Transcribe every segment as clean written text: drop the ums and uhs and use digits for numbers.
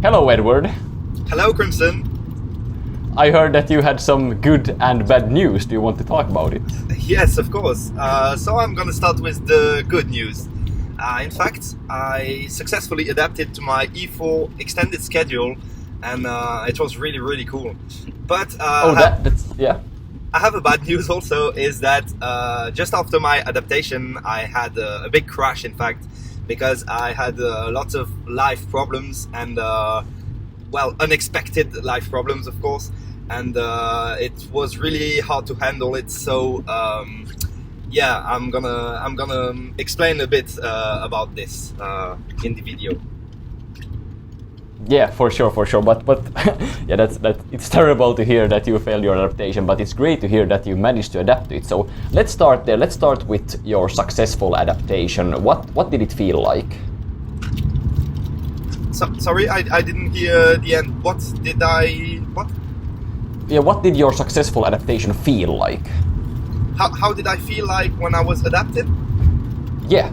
Hello, Edward. Hello, Crimson. I heard that you had some good and bad news. Do you want to talk about it? Yes, of course. So I'm gonna start with the good news. In fact, I successfully adapted to my E4 extended schedule, and it was really, really cool. But yeah. I have a bad news also, is that just after my adaptation, I had a big crash, in fact, because I had lots of life problems and, unexpected life problems, of course, and it was really hard to handle it. So, I'm gonna explain a bit about this in the video. Yeah, for sure. But yeah, it's terrible to hear that you failed your adaptation, but it's great to hear that you managed to adapt to it. So let's start there. Let's start with your successful adaptation. What did it feel like? Sorry, I didn't hear the end. What? Yeah, what did your successful adaptation feel like? How did I feel like when I was adapted? Yeah.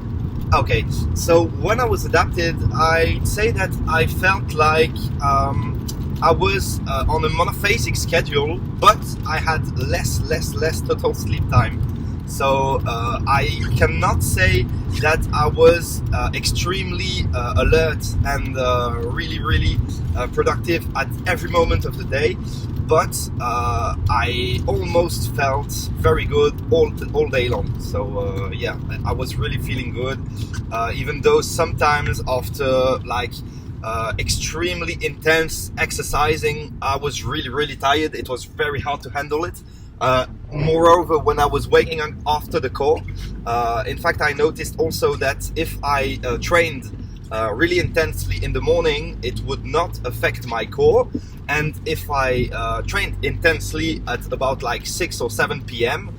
Okay, so when I was adapted, I'd say that I felt like I was on a monophasic schedule, but I had less total sleep time. So I cannot say that I was extremely alert and really productive at every moment of the day, but I almost felt very good all day long. So I was really feeling good, even though sometimes after extremely intense exercising, I was really tired. It was very hard to handle it. Moreover, when I was waking up after the core, in fact, I noticed also that if I trained really intensely in the morning, it would not affect my core. And if I trained intensely at about 6 or 7 p.m.,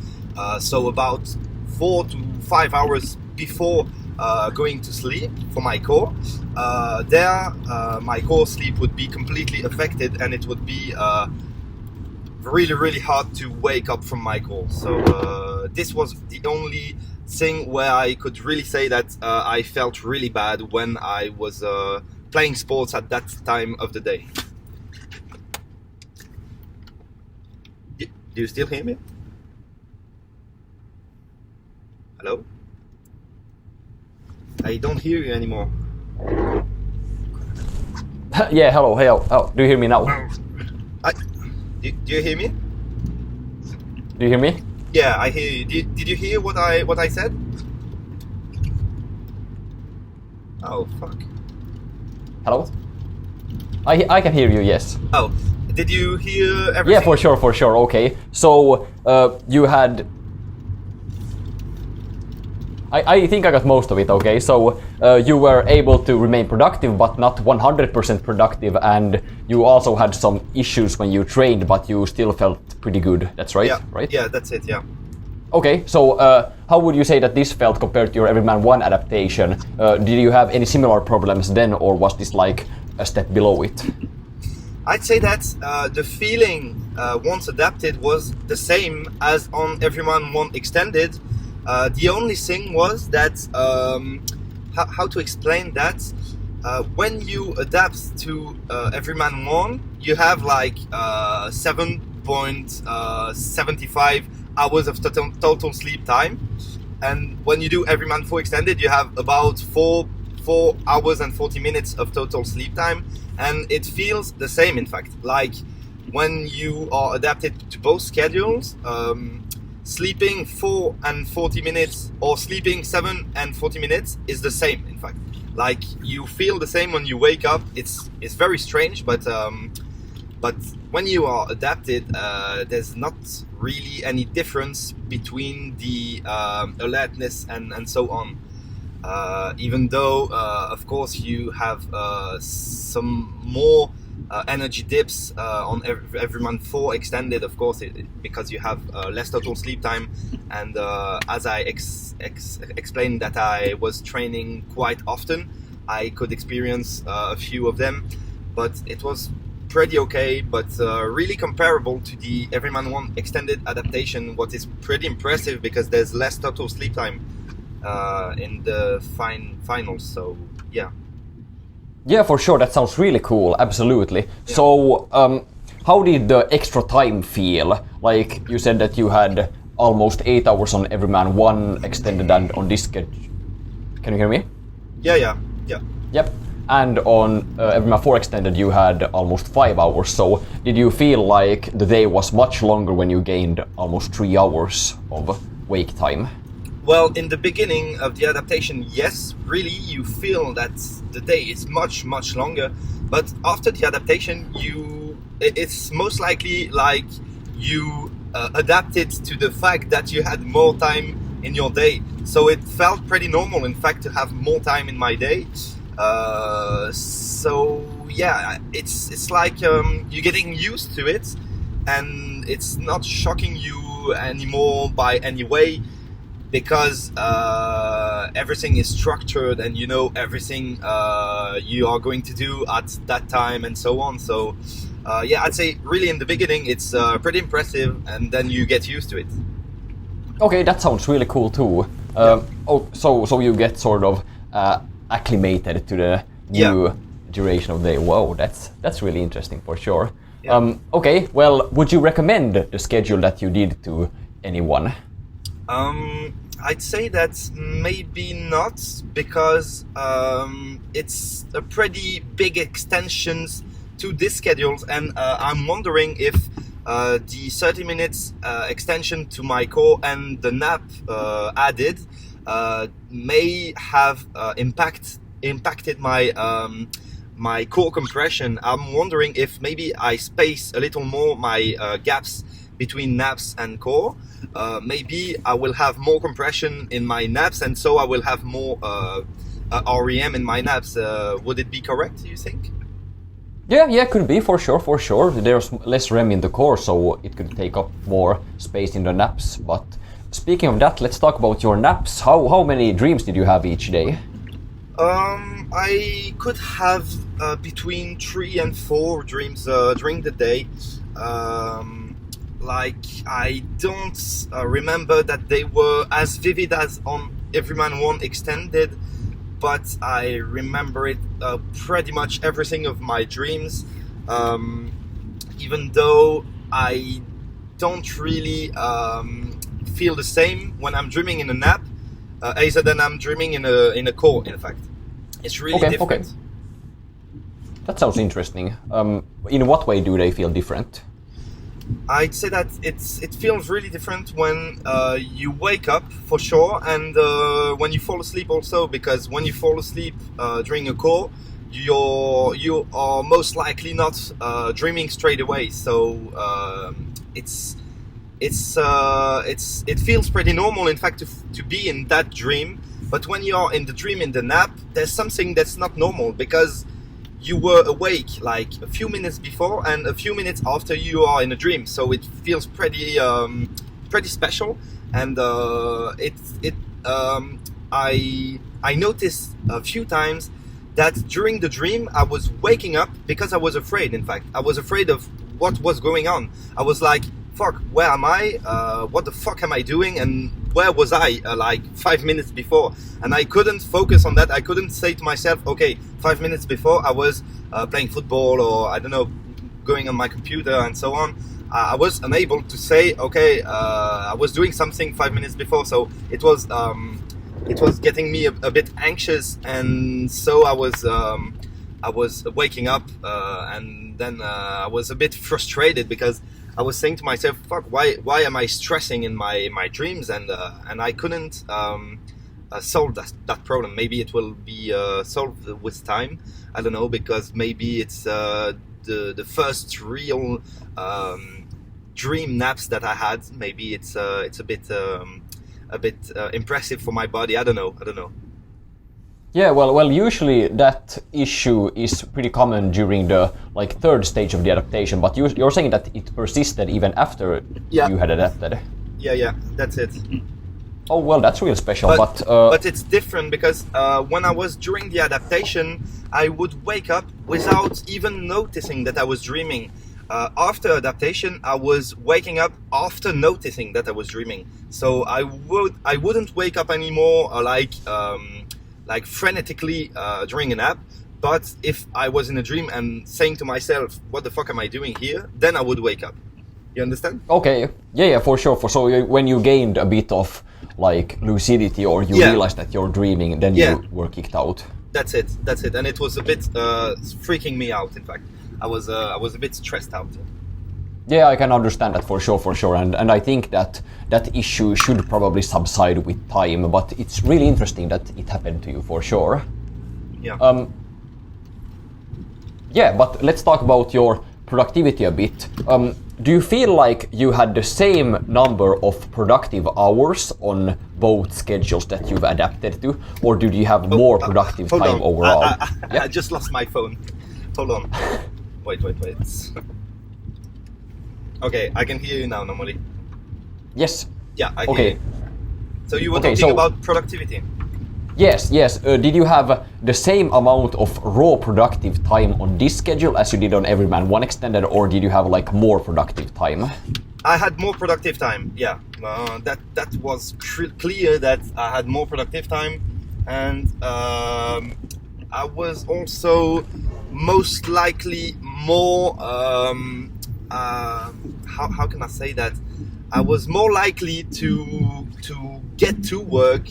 so about 4 to 5 hours before going to sleep for my core, my core sleep would be completely affected, and it would be really hard to wake up from my core. So this was the only thing where I could really say that I felt really bad when I was playing sports at that time of the day. Do you still hear me? Hello? I don't hear you anymore. Yeah, hello. Do you hear me now? Do you hear me? Do you hear me? Yeah, I hear you. Did you hear what I said? Oh, fuck. Hello? I can hear you, yes. Oh, did you hear everything? Yeah, for sure. Okay. So, you had... I think I got most of it, okay? So, you were able to remain productive, but not 100% productive, and you also had some issues when you trained, but you still felt pretty good. That's right? Yeah, right? Yeah, that's it, yeah. Okay, so how would you say that this felt compared to your Everyman 1 adaptation? Did you have any similar problems then, or was this like a step below it? I'd say that the feeling once adapted was the same as on Everyman 1 extended. The only thing was that, how to explain that, when you adapt to Everyman 1, you have 7.75 hours of total sleep time, and when you do Everyman 4 extended, you have about 4 hours and 40 minutes of total sleep time, and it feels the same, in fact. Like when you are adapted to both schedules, sleeping 4 and 40 minutes or sleeping 7 and 40 minutes is the same, in fact. Like you feel the same when you wake up. It's very strange, but when you are adapted, there's not really any difference between the alertness and so on. Even though, of course, you have some more energy dips on Everyman 4 extended, of course, because you have less total sleep time, and as I explained that I was training quite often, I could experience a few of them, but it was pretty okay, but really comparable to the Everyman 1 extended adaptation, what is pretty impressive because there's less total sleep time in the finals, so yeah. Yeah, for sure. That sounds really cool. Absolutely. Yeah. So, how did the extra time feel? Like you said that you had almost 8 hours on Everyman 1 extended and on this schedule. Can you hear me? Yeah. Yep. And on Everyman 4 extended you had almost 5 hours. So, did you feel like the day was much longer when you gained almost 3 hours of wake time? Well, in the beginning of the adaptation, yes, really, you feel that the day is much longer. But after the adaptation, it's most likely like you adapted to the fact that you had more time in your day. So it felt pretty normal, in fact, to have more time in my day. So yeah, it's like you're getting used to it, and it's not shocking you anymore by any way. Because everything is structured and you know everything you are going to do at that time and so on. So yeah, I'd say really in the beginning it's pretty impressive, and then you get used to it. Okay, that sounds really cool too. So you get sort of acclimated to the new duration of the day. Whoa, that's really interesting for sure. Yeah. Okay, well, would you recommend the schedule that you did to anyone? I'd say that maybe not, because it's a pretty big extensions to this schedules, and I'm wondering if the 30 minutes extension to my core and the nap added may have impacted my my core compression. I'm wondering if maybe I space a little more my gaps between naps and core. Maybe I will have more compression in my naps, and so I will have more REM in my naps. Would it be correct, do you think? Yeah, could be, for sure. There's less REM in the core, so it could take up more space in the naps. But speaking of that, let's talk about your naps. How many dreams did you have each day? I could have between 3 and 4 dreams during the day. Like, I don't remember that they were as vivid as on Everyman 1 extended, but I remember it pretty much everything of my dreams, even though I don't really feel the same when I'm dreaming in a nap either than I'm dreaming in a core. In fact, it's really different. Okay. That sounds interesting. In what way do they feel different? I'd say that it feels really different when you wake up, for sure, and when you fall asleep also, because when you fall asleep during a core, you are most likely not dreaming straight away. So it feels pretty normal, in fact, to be in that dream. But when you are in the dream, in the nap, there's something that's not normal, because you were awake like a few minutes before and a few minutes after you are in a dream. So it feels pretty special. And I noticed a few times that during the dream I was waking up because I was afraid. In fact, I was afraid of what was going on. I was like, fuck, where am I? What the fuck am I doing? And where was I like 5 minutes before? And I couldn't focus on that. I couldn't say to myself, okay, 5 minutes before I was playing football, or I don't know, going on my computer and so on. I was unable to say, okay, I was doing something 5 minutes before. So it was getting me a bit anxious, and so I was waking up, and then I was a bit frustrated because I was saying to myself, fuck, why am I stressing in my dreams? And I couldn't solve that problem. Maybe it will be solved with time. I don't know, because maybe it's the first real dream naps that I had. Maybe it's a bit impressive for my body. I don't know. Yeah, well, usually that issue is pretty common during the third stage of the adaptation, but you're saying that it persisted even after you had adapted. Yeah, that's it. Oh, well, that's really special, but it's different, because when I was during the adaptation, I would wake up without even noticing that I was dreaming. After adaptation, I was waking up after noticing that I was dreaming. So I wouldn't wake up anymore like frenetically during a nap, But if I was in a dream and saying to myself, what the fuck am I doing here? Then I would wake up. You understand? Okay, yeah, for sure. When you gained a bit of like lucidity, or you realized that you're dreaming, then you were kicked out. That's it. And it was a bit freaking me out. In fact, I was a bit stressed out. Yeah, I can understand that for sure, and I think that issue should probably subside with time, but it's really interesting that it happened to you for sure. Yeah. Yeah, but let's talk about your productivity a bit. Do you feel like you had the same number of productive hours on both schedules that you've adapted to, or did you have more productive time overall? I just lost my phone. Hold on. Wait. Okay, I can hear you now normally. Yes. Yeah, I hear you. So you were talking about productivity. Yes. Did you have the same amount of raw productive time on this schedule as you did on Everyman 1 Extended, or did you have like more productive time? I had more productive time, yeah. That was clear that I had more productive time, and I was also most likely more, how can I say that? I was more likely to get to work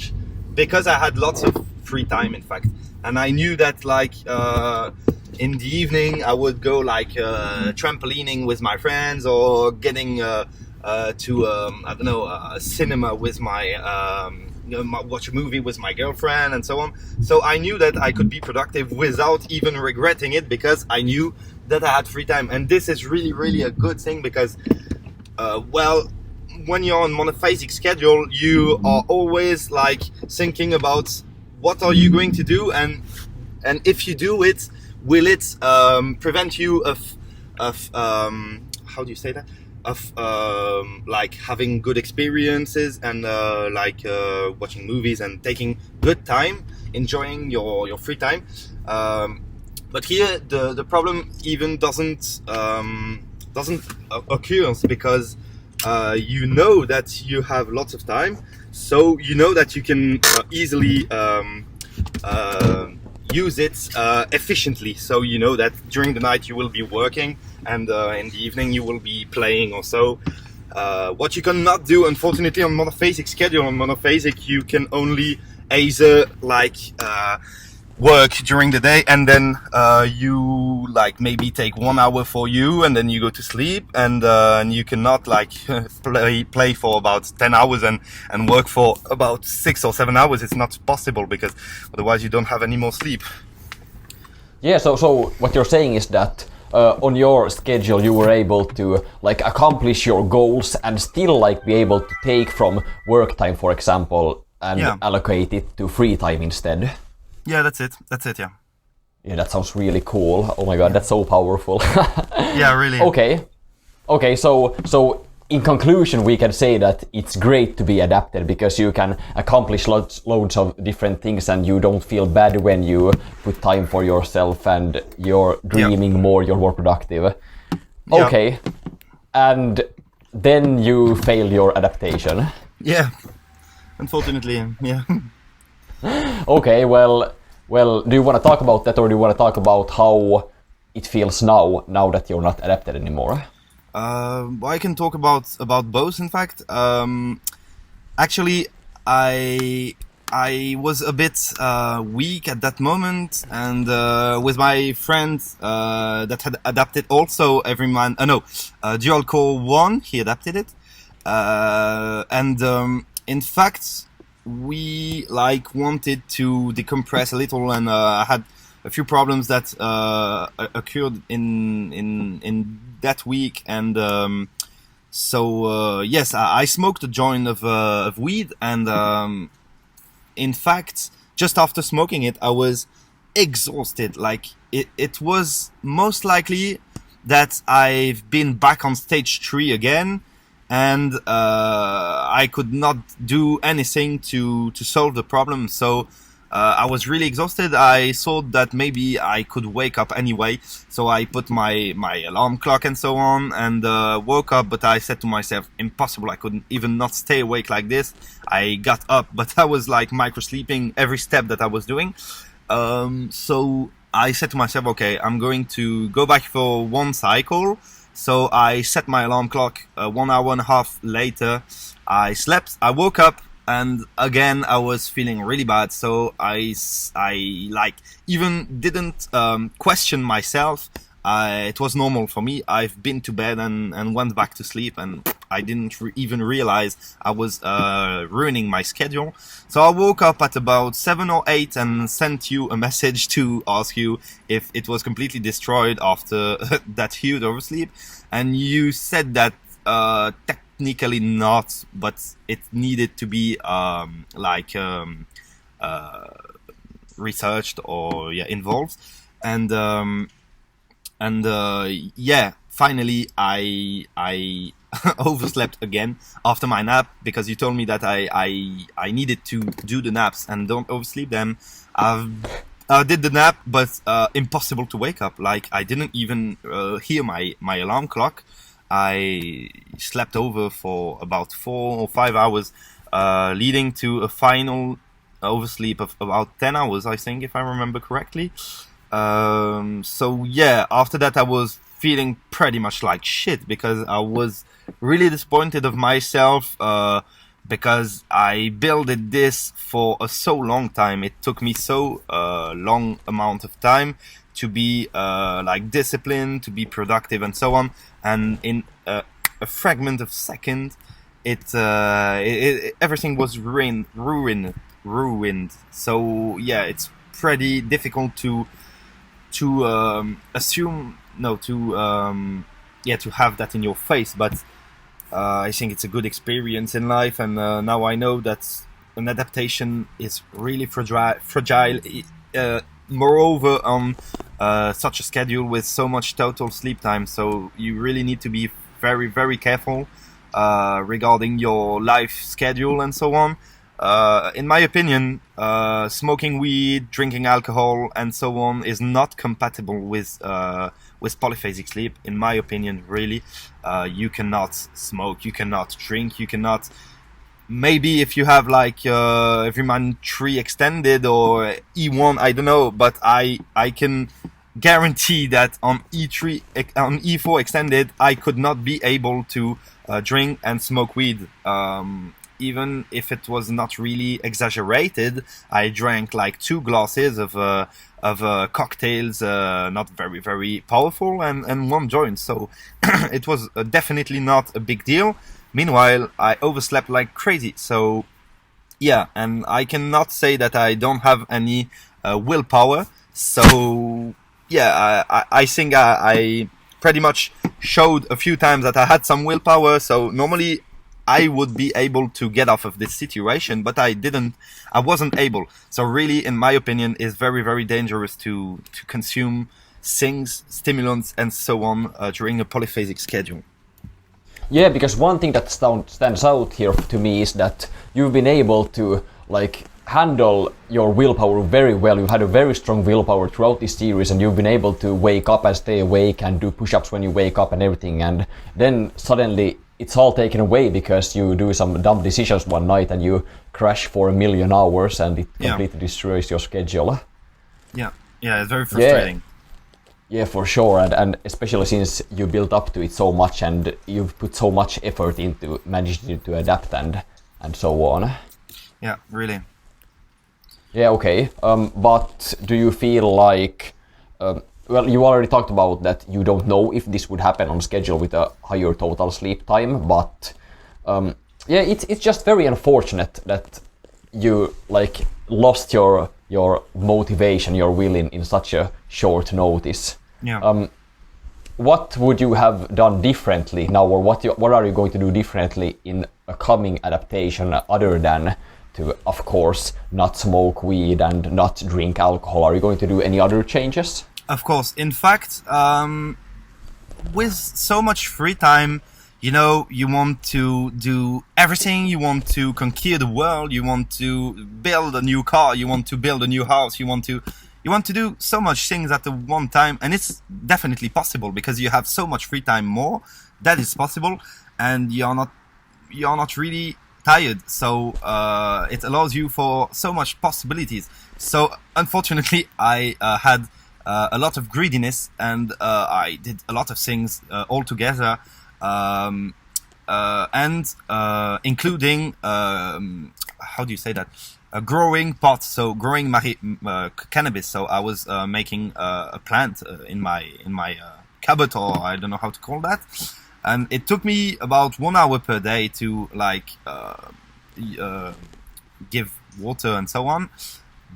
because I had lots of free time, in fact. And I knew that like in the evening I would go like trampolining with my friends, or getting to I don't know, a cinema with my watch a movie with my girlfriend and so on. So I knew that I could be productive without even regretting it, because I knew that I had free time. And this is really a good thing, because well, when you're on monophasic schedule, you are always like thinking about what are you going to do, and if you do it, will it prevent you of how do you say that, of like having good experiences, and like watching movies and taking good time, enjoying your free time. But here the problem even doesn't occur, because you know that you have lots of time, so you know that you can easily use it efficiently. So you know that during the night you will be working, and in the evening you will be playing or so. What you cannot do, unfortunately, on monophasic schedule, on monophasic you can only either like work during the day, and then you like maybe take 1 hour for you, and then you go to sleep, and you cannot like play for about 10 hours and work for about 6 or 7 hours. It's not possible, because otherwise you don't have any more sleep. Yeah, so what you're saying is that on your schedule you were able to like accomplish your goals and still like be able to take from work time, for example, and allocate it to free time instead. Yeah, that's it, yeah. Yeah, that sounds really cool. Oh my god, that's so powerful. Yeah, really. Okay, so in conclusion we can say that it's great to be adapted, because you can accomplish loads of different things, and you don't feel bad when you put time for yourself, and you're dreaming more, you're more productive. Okay, and then you failed your adaptation. Yeah, unfortunately, yeah. Okay, well, do you want to talk about that, or do you want to talk about how it feels now that you're not adapted anymore? I can talk about both, in fact. Actually, I was a bit weak at that moment, and with my friend that had adapted also Everyman, Dual Core 1, he adapted it, and in fact we like wanted to decompress a little, and I had a few problems that occurred in that week, and so yes, I smoked a joint of weed, and in fact, just after smoking it, I was exhausted. Like it was most likely that I've been back on stage 3 again, and I could not do anything to solve the problem. So I was really exhausted. I thought that maybe I could wake up anyway, so I put my alarm clock and so on, and woke up, but I said to myself, impossible, I couldn't even not stay awake like this. I got up, but I was like micro sleeping every step that I was doing. So I said to myself, okay, I'm going to go back for one cycle. So I set my alarm clock 1 hour and a half later. I slept, I woke up, and again I was feeling really bad. So I like even didn't question myself. It was normal for me. I've been to bed and went back to sleep, and I didn't even realize I was ruining my schedule. So I woke up at about 7 or 8 and sent you a message to ask you if it was completely destroyed after that huge oversleep. And you said that technically not, but it needed to be researched or involved. And yeah, finally I overslept again after my nap, because you told me that I needed to do the naps and don't oversleep them. I did the nap, but impossible to wake up. Like, I didn't even hear my alarm clock. I slept over for about 4 or 5 hours, leading to a final oversleep of about 10 hours, I think, if I remember correctly. So yeah, after that I was feeling pretty much like shit, because I was really disappointed of myself, because I built this for so long time. It took me so long amount of time to be like disciplined, to be productive, and so on. And in a fragment of second, everything was ruined. So yeah, it's pretty difficult to have that in your face, but I think it's a good experience in life, and now I know that an adaptation is really fragile. Moreover, on such a schedule with so much total sleep time, so you really need to be very, very careful regarding your life schedule and so on. In my opinion, smoking weed, drinking alcohol, and so on is not compatible with polyphasic sleep. In my opinion, really, you cannot smoke, you cannot drink, you cannot. Maybe if you have like Everyman 3 extended or E1, I don't know, but I can guarantee that on E4 extended, I could not be able to drink and smoke weed. Even if it was not really exaggerated, I drank like 2 glasses of cocktails, not very, very powerful, and 1 joint. So it was definitely not a big deal. Meanwhile, I overslept like crazy. So yeah, and I cannot say that I don't have any willpower. So yeah, I think I pretty much showed a few times that I had some willpower. So normally I would be able to get off of this situation, but I wasn't able. So really, in my opinion, it's very, very dangerous to consume things, stimulants, and so on during a polyphasic schedule. Yeah, because one thing that stands out here to me is that you've been able to like handle your willpower very well. You've had a very strong willpower throughout this series, and you've been able to wake up and stay awake and do push-ups when you wake up and everything, and then suddenly it's all taken away because you do some dumb decisions one night and you crash for 1,000,000 hours and it completely destroys your schedule. Yeah, it's very frustrating. Yeah, for sure, and especially since you built up to it so much and you've put so much effort into managing to adapt and so on. Yeah, really. Yeah, okay. But do you feel like, well, you already talked about that you don't know if this would happen on schedule with a higher total sleep time, but yeah, it's just very unfortunate that you like lost your motivation, your will in such a short notice. Yeah. What would you have done differently now, or what are you going to do differently in a coming adaptation other than to, of course, not smoke weed and not drink alcohol? Are you going to do any other changes? Of course. In fact, with so much free time, you know, you want to do everything. You want to conquer the world. You want to build a new car. You want to build a new house. You want to do so much things at the one time, and it's definitely possible because you have so much free time more. That is possible, and you're not really tired. So it allows you for so much possibilities. So unfortunately, I had a lot of greediness, and I did a lot of things all together, and including how do you say that? Growing pot, so growing cannabis. So I was making a plant in my cupboard, or I don't know how to call that. And it took me about 1 hour per day to like give water and so on.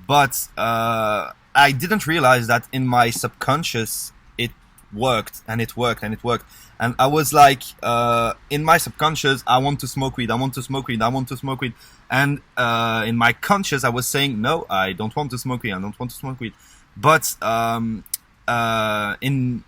But I didn't realize that in my subconscious it worked, and it worked, and it worked. And I was like, in my subconscious, I want to smoke weed, I want to smoke weed, I want to smoke weed. And in my conscious, I was saying, no, I don't want to smoke weed, I don't want to smoke weed. But in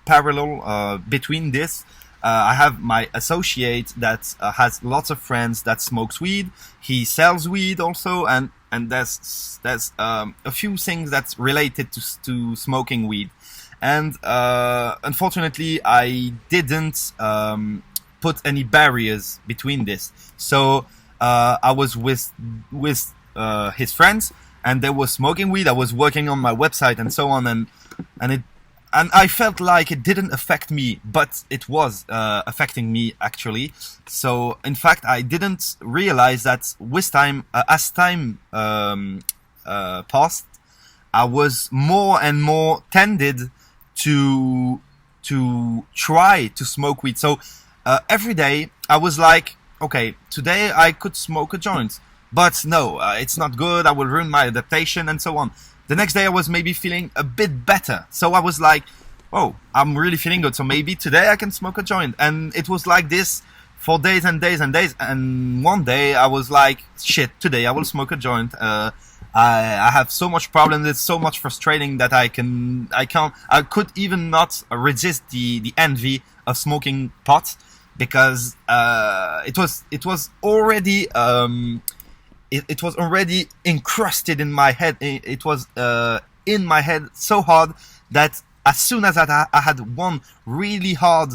parallel between this, I have my associate that has lots of friends that smokes weed. He sells weed also, and there's a few things that's related to smoking weed. And unfortunately, I didn't put any barriers between this. So I was with his friends, and they were smoking weed. I was working on my website and so on, and I felt like it didn't affect me, but it was affecting me actually. So in fact, I didn't realize that with time, as time passed, I was more and more tended to try to smoke weed. So every day I was like, okay, today I could smoke a joint, but no, it's not good. I will ruin my adaptation and so on. The next day I was maybe feeling a bit better. So I was like, oh, I'm really feeling good. So maybe today I can smoke a joint. And it was like this for days and days and days. And one day I was like, shit, today I will smoke a joint. I have so much problems. It's so much frustrating that I could even not resist the envy of smoking pot, because it was already it was already encrusted in my head. It was in my head so hard that as soon as I had one really hard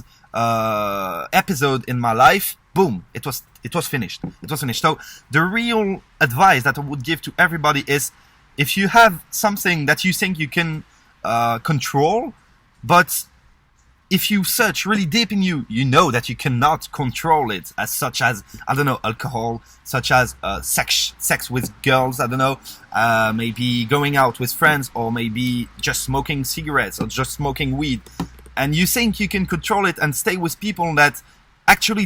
episode in my life, boom, it was finished. It was finished. So the real advice that I would give to everybody is, if you have something that you think you can control, but if you search really deep in you, you know that you cannot control it, as such as, I don't know, alcohol, such as sex with girls, I don't know, maybe going out with friends, or maybe just smoking cigarettes or just smoking weed, and you think you can control it and stay with people that actually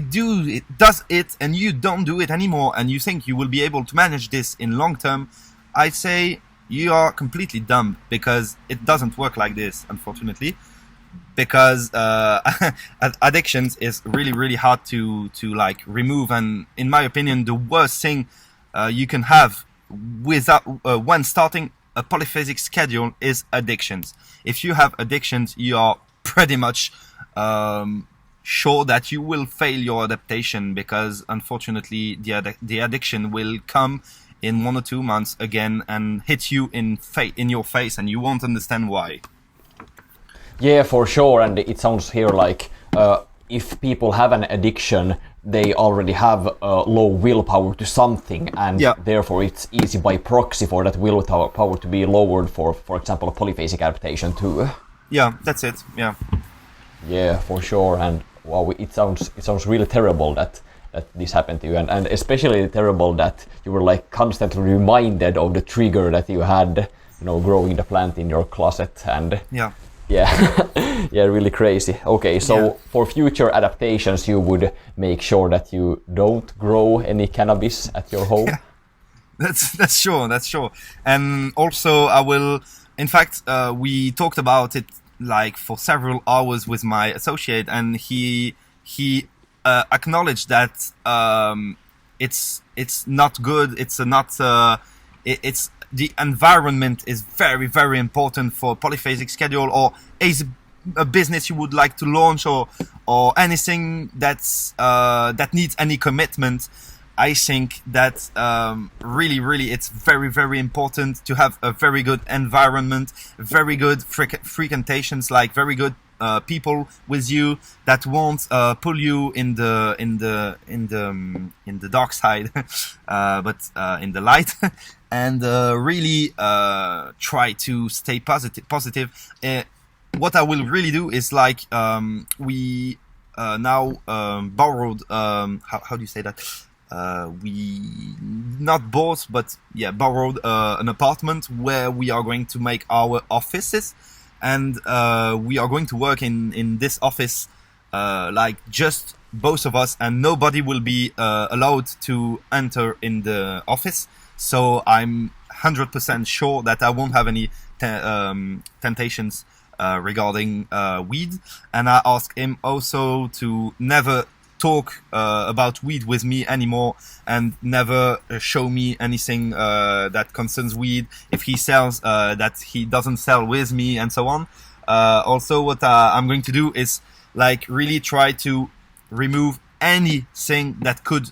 does it, and you don't do it anymore, and you think you will be able to manage this in long term, I say you are completely dumb, because it doesn't work like this, unfortunately. Because addictions is really, really hard to like remove, and in my opinion, the worst thing you can have without when starting a polyphasic schedule is addictions. If you have addictions, you are pretty much sure that you will fail your adaptation, because unfortunately the addiction will come in 1 or 2 months again and hit you in your face, and you won't understand why. Yeah, for sure. And it sounds here like if people have an addiction, they already have low willpower to something, and therefore it's easy by proxy for that willpower to be lowered for example, a polyphasic adaptation too. Yeah, that's it. Yeah. Yeah, for sure. And wow, it sounds really terrible that this happened to you, and especially terrible that you were like constantly reminded of the trigger that you had, growing the plant in your closet. And yeah, really crazy. Okay, so for future adaptations, you would make sure that you don't grow any cannabis at your home. Yeah. That's sure. And also, I will. In fact, we talked about it like for several hours with my associate, and he acknowledged that it's not good. It's the environment is very, very important for polyphasic schedule, or as a business you would like to launch, or anything that needs any commitment. I think that really it's very, very important to have a very good environment, very good frequentations, like very good people with you that won't pull you in the dark side, but in the light, and really try to stay positive. What I will really do is like we now borrowed how do you say that? We not bought, but yeah, borrowed an apartment where we are going to make our offices, and we are going to work in this office like just both of us, and nobody will be allowed to enter in the office. So I'm 100% sure that I won't have any temptations regarding weed, and I asked him also to never talk about weed with me anymore, and never show me anything that concerns weed if he sells, that he doesn't sell with me, and so on. Also, what I'm going to do is like really try to remove anything that could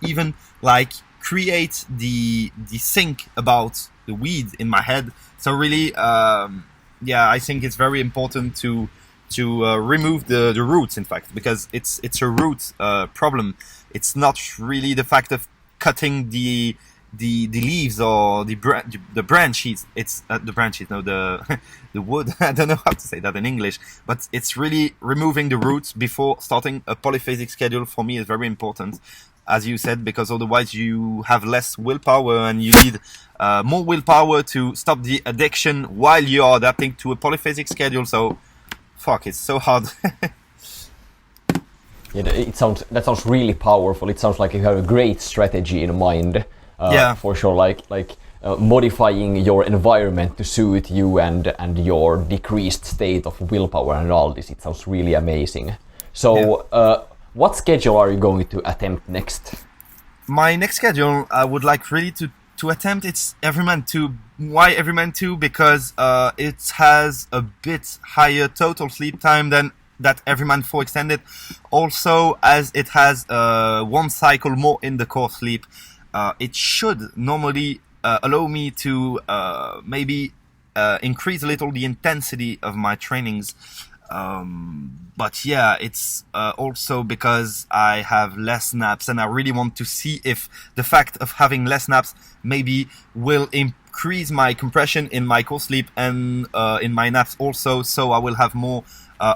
even like create the think about the weed in my head. So really, yeah, I think it's very important to remove the roots, in fact, because it's a root problem. It's not really the fact of cutting the leaves or the branches. It's the branches, no, the the wood. I don't know how to say that in English, but it's really removing the roots before starting a polyphasic schedule. For me, is very important, as you said, because otherwise you have less willpower, and you need more willpower to stop the addiction while you are adapting to a polyphasic schedule. So fuck, it's so hard. Yeah, that sounds really powerful. It sounds like you have a great strategy in mind. Yeah, for sure. Like modifying your environment to suit you and your decreased state of willpower and all this. It sounds really amazing. So, what schedule are you going to attempt next? My next schedule, I would like really to attempt. It's Everyman 2. Why Everyman 2? Because it has a bit higher total sleep time than that Everyman 4 extended. Also, as it has one cycle more in the core sleep, it should normally allow me to maybe increase a little the intensity of my trainings. But yeah, it's also because I have less naps, and I really want to see if the fact of having less naps maybe will increase my compression in my core sleep and in my naps also, so I will have more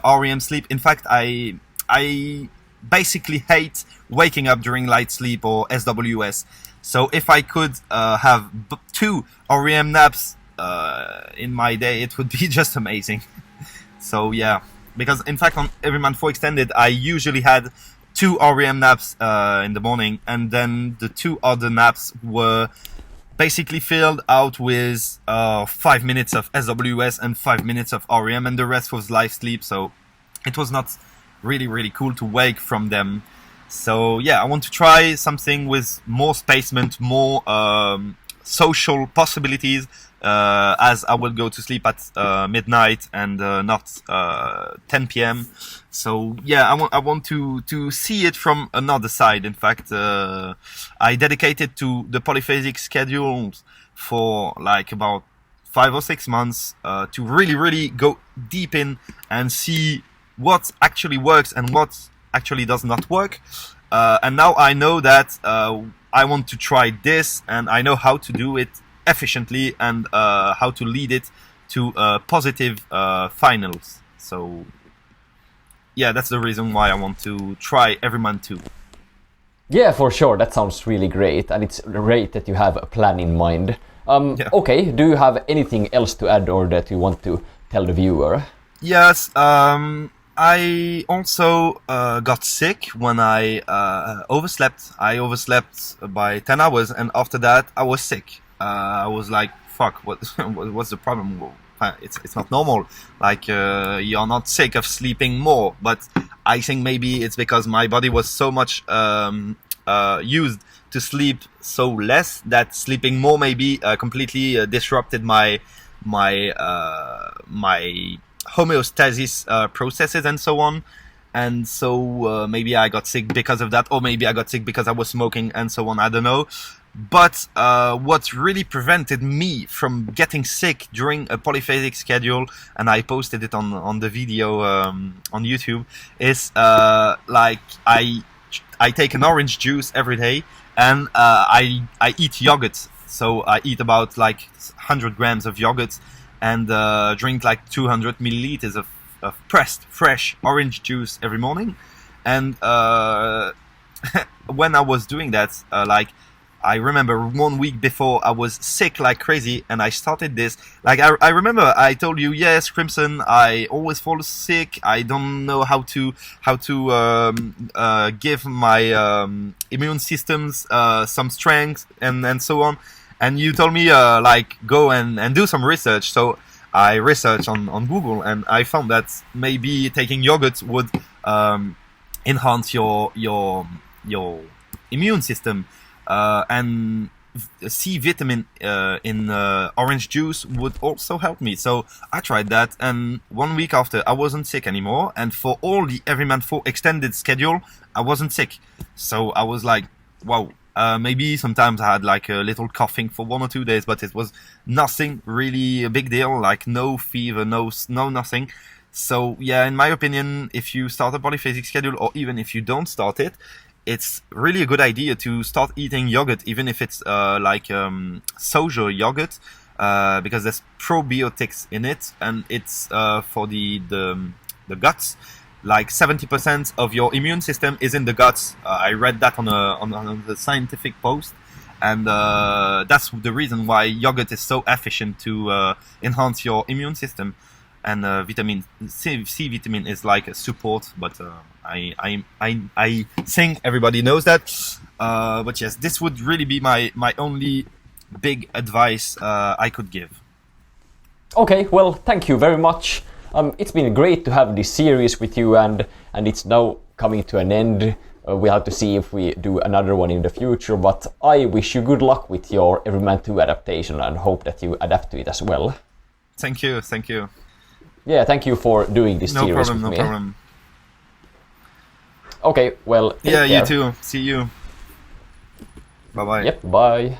REM sleep. In fact, I basically hate waking up during light sleep or SWS. So if I could have 2 REM naps in my day, it would be just amazing. So yeah, because in fact on Everyman 4 extended, I usually had 2 REM naps in the morning, and then the 2 other naps were basically filled out with 5 minutes of SWS and 5 minutes of REM, and the rest was light sleep. So it was not really cool to wake from them. So yeah, I want to try something with more spacement, more social possibilities, as I will go to sleep at midnight and not 10 p.m. So yeah, I want to see it from another side. In fact, I dedicated to the polyphasic schedules for like about 5 or 6 months to really go deep in and see what actually works and what actually does not work. And now I know that I want to try this, and I know how to do it efficiently, and how to lead it to positive finals. So yeah, that's the reason why I want to try Everyman 2. Yeah, for sure. That sounds really great, and it's great that you have a plan in mind. Yeah. Okay, do you have anything else to add or that you want to tell the viewer? Yes, I also got sick when I overslept. I overslept by 10 hours, and after that I was sick. I was like, fuck, what's the problem? It's not normal. Like, you're not sick of sleeping more, but I think maybe it's because my body was so much used to sleep so less that sleeping more maybe completely disrupted my homeostasis processes and so on. And so maybe I got sick because of that, or maybe I got sick because I was smoking and so on. I don't know. But what really prevented me from getting sick during a polyphasic schedule, and I posted it on the video on YouTube, is like I take an orange juice every day, and I eat yogurt. So I eat about like 100 grams of yogurt, and drink like 200 milliliters of pressed fresh orange juice every morning. And when I was doing that, like, I remember 1 week before I was sick like crazy, and I started this. Like, I remember I told you, yes, Crimson, I always fall sick. I don't know how to give my immune systems some strength and so on. And you told me like, go and do some research. So I researched on Google, and I found that maybe taking yogurt would enhance your immune system. And C vitamin in orange juice would also help me. So I tried that, and 1 week after, I wasn't sick anymore. And for all the Everyman 4 extended schedule, I wasn't sick. So I was like, wow. Maybe sometimes I had like a little coughing for 1 or 2 days, but it was nothing really a big deal. Like no fever, no nothing. So yeah, in my opinion, if you start a polyphasic schedule, or even if you don't start it, it's really a good idea to start eating yogurt, even if it's like soja yogurt, because there's probiotics in it, and it's for the guts. Like 70% of your immune system is in the guts. I read that on a scientific post, and that's the reason why yogurt is so efficient to enhance your immune system. And vitamin C vitamin is like a support, but I think everybody knows that. But yes, this would really be my only big advice I could give. Okay, well, thank you very much. It's been great to have this series with you, and it's now coming to an end. We'll have to see if we do another one in the future, but I wish you good luck with your Everyman 2 adaptation, and hope that you adapt to it as well. Thank you, thank you. Yeah, thank you for doing this series with me. No problem. Okay, well, yeah, you too. See you. Bye-bye. Yep, bye.